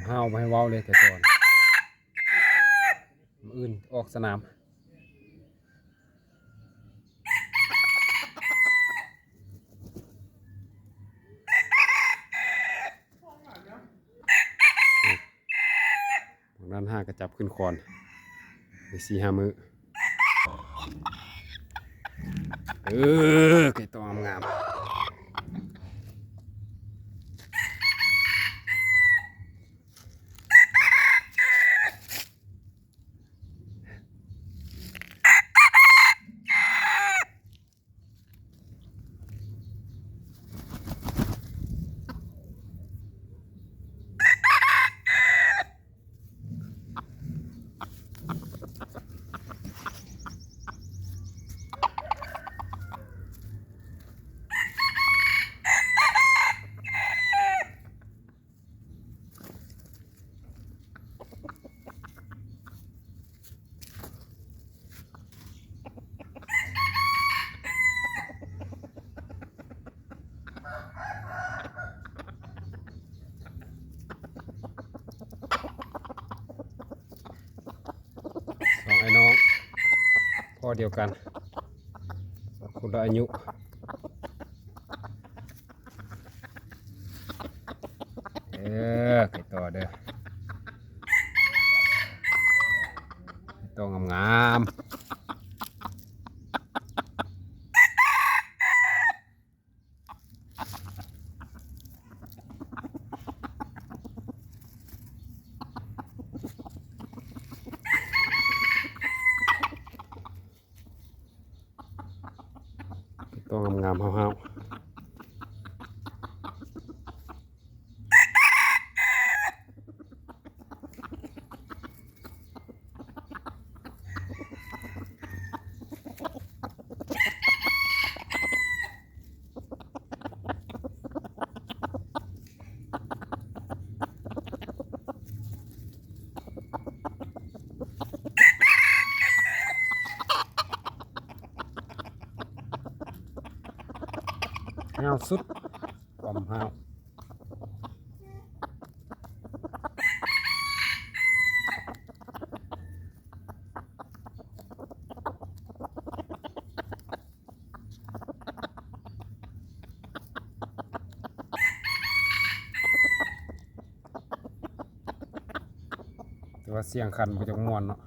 ห้าวมาให้เว้าเลยแต่ก่อนมื้ออื่นออกสนามด้านห้ากระจับขึ้นคอนไป4-5 มื้อไก่ตัวงามสองไอ้น้องพ่อเดียวกันคนละอายุไก่ต่อเด้อไก่ต่องามๆตัวงามๆห้าวๆห้าวสุดความห้าวแต่ว่าเสียงคันมันจะม่วนเนาะ